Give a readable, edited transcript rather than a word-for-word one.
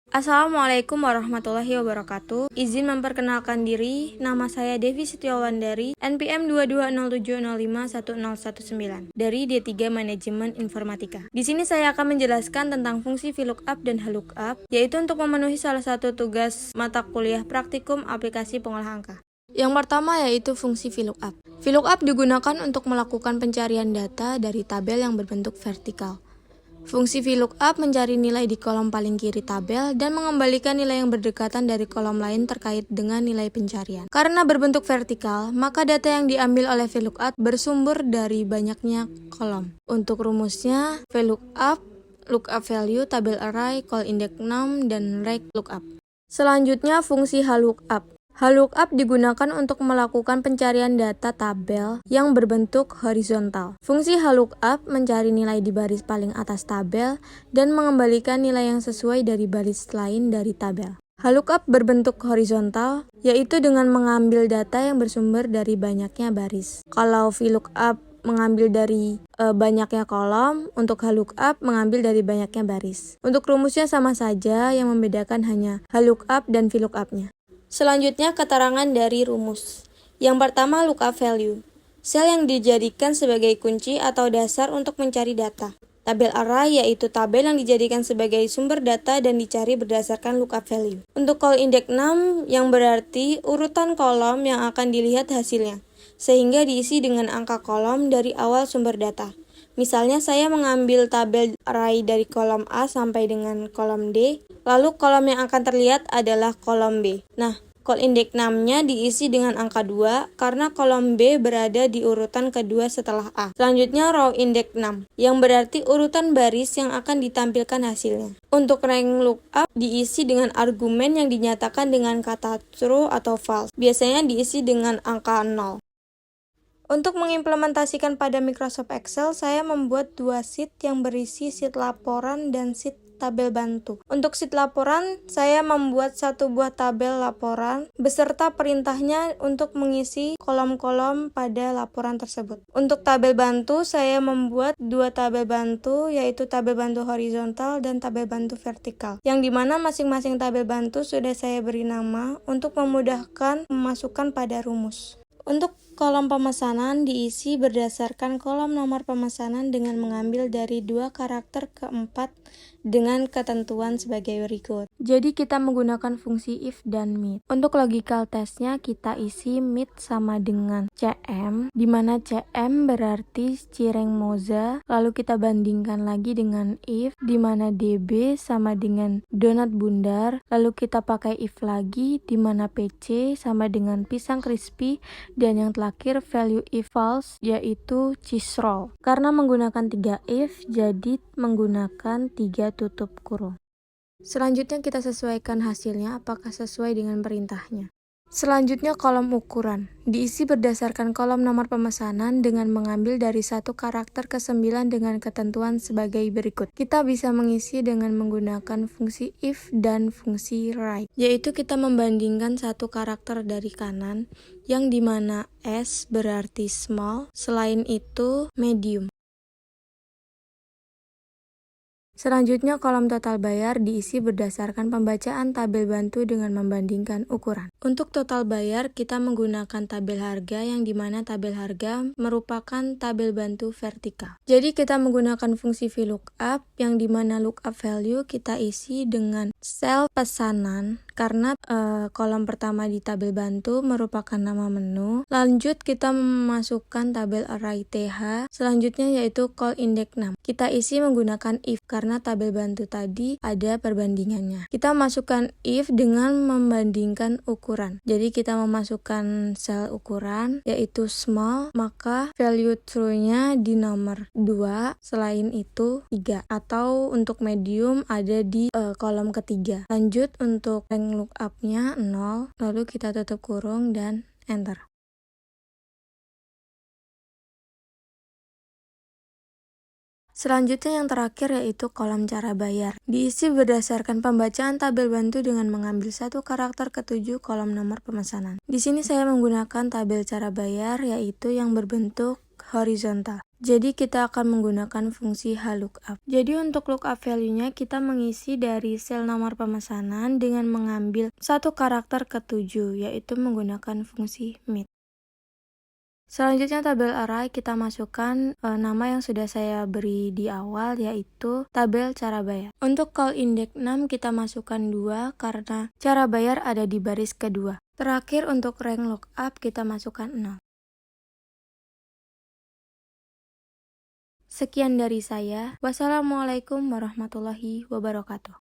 Assalamualaikum warahmatullahi wabarakatuh. Izin memperkenalkan diri, nama saya Devi Setiawandari, NPM 2207051019 dari D3 Manajemen Informatika. Di sini saya akan menjelaskan tentang fungsi VLOOKUP dan HLOOKUP, yaitu untuk memenuhi salah satu tugas mata kuliah praktikum aplikasi pengolah angka. Yang pertama yaitu fungsi VLOOKUP. VLOOKUP digunakan untuk melakukan pencarian data dari tabel yang berbentuk vertikal. Fungsi VLOOKUP mencari nilai di kolom paling kiri tabel dan mengembalikan nilai yang berdekatan dari kolom lain terkait dengan nilai pencarian. Karena berbentuk vertikal, maka data yang diambil oleh VLOOKUP bersumber dari banyaknya kolom. Untuk rumusnya, VLOOKUP, lookup value, tabel array, call index num, dan rake lookup. Selanjutnya, fungsi HLOOKUP. HLOOKUP digunakan untuk melakukan pencarian data tabel yang berbentuk horizontal. Fungsi HLOOKUP mencari nilai di baris paling atas tabel dan mengembalikan nilai yang sesuai dari baris lain dari tabel. HLOOKUP berbentuk horizontal, yaitu dengan mengambil data yang bersumber dari banyaknya baris. Kalau VLOOKUP mengambil dari banyaknya kolom, untuk HLOOKUP mengambil dari banyaknya baris. Untuk rumusnya sama saja, yang membedakan hanya HLOOKUP dan VLOOKUP-nya. Selanjutnya, keterangan dari rumus. Yang pertama, lookup value. Sel yang dijadikan sebagai kunci atau dasar untuk mencari data. Tabel array yaitu tabel yang dijadikan sebagai sumber data dan dicari berdasarkan lookup value. Untuk call index num yang berarti urutan kolom yang akan dilihat hasilnya, sehingga diisi dengan angka kolom dari awal sumber data. Misalnya saya mengambil tabel array dari kolom A sampai dengan kolom D, lalu kolom yang akan terlihat adalah kolom B. Nah, call index num-nya diisi dengan angka 2 karena kolom B berada di urutan kedua setelah A. Selanjutnya row index num, yang berarti urutan baris yang akan ditampilkan hasilnya. Untuk rank lookup diisi dengan argumen yang dinyatakan dengan kata true atau false. Biasanya diisi dengan angka 0. Untuk mengimplementasikan pada Microsoft Excel, saya membuat dua sheet yang berisi sheet laporan dan sheet tabel bantu. Untuk sheet laporan, saya membuat satu buah tabel laporan beserta perintahnya untuk mengisi kolom-kolom pada laporan tersebut. Untuk tabel bantu, saya membuat dua tabel bantu, yaitu tabel bantu horizontal dan tabel bantu vertikal, yang dimana masing-masing tabel bantu sudah saya beri nama untuk memudahkan memasukkan pada rumus. Untuk kolom pemesanan diisi berdasarkan kolom nomor pemesanan dengan mengambil dari dua karakter keempat dengan ketentuan sebagai berikut. Jadi kita menggunakan fungsi if dan meet. Untuk logical testnya kita isi meet sama dengan CM, di mana CM berarti cireng moza, lalu kita bandingkan lagi dengan if, di mana DB sama dengan donat bundar, lalu kita pakai if lagi, di mana PC sama dengan pisang crispy, dan yang terakhir value if false yaitu cheese roll. Karena menggunakan 3 if, jadi menggunakan 3 tutup kurung. Selanjutnya kita sesuaikan hasilnya apakah sesuai dengan perintahnya. Selanjutnya kolom ukuran. Diisi berdasarkan kolom nomor pemesanan dengan mengambil dari satu karakter ke 9 dengan ketentuan sebagai berikut. Kita bisa mengisi dengan menggunakan fungsi if dan fungsi right, yaitu kita membandingkan satu karakter dari kanan, yang dimana S berarti small, selain itu medium. Selanjutnya, kolom total bayar diisi berdasarkan pembacaan tabel bantu dengan membandingkan ukuran. Untuk total bayar, kita menggunakan tabel harga yang dimana tabel harga merupakan tabel bantu vertikal. Jadi kita menggunakan fungsi VLOOKUP yang dimana lookup value kita isi dengan sel pesanan karena kolom pertama di tabel bantu merupakan nama menu. Lanjut kita memasukkan tabel array TH, selanjutnya yaitu call index num. Kita isi menggunakan if karena tabel bantu tadi ada perbandingannya. Kita masukkan if dengan membandingkan ukuran. Jadi kita memasukkan sel ukuran yaitu small, maka value true-nya di nomor 2, selain itu 3. Atau untuk medium ada di kolom ketiga. Lanjut untuk rank lookup-nya 0, lalu kita tutup kurung dan enter. Selanjutnya yang terakhir yaitu kolom cara bayar. Diisi berdasarkan pembacaan tabel bantu dengan mengambil satu karakter ketujuh kolom nomor pemesanan. Di sini saya menggunakan tabel cara bayar yaitu yang berbentuk horizontal. Jadi kita akan menggunakan fungsi HLOOKUP. Jadi untuk lookup value-nya kita mengisi dari sel nomor pemesanan dengan mengambil satu karakter ketujuh, yaitu menggunakan fungsi MIT. Selanjutnya tabel array kita masukkan nama yang sudah saya beri di awal, yaitu tabel cara bayar. Untuk call index 6 kita masukkan 2 karena cara bayar ada di baris kedua. Terakhir untuk rank lookup kita masukkan 0. Sekian dari saya. Wassalamualaikum warahmatullahi wabarakatuh.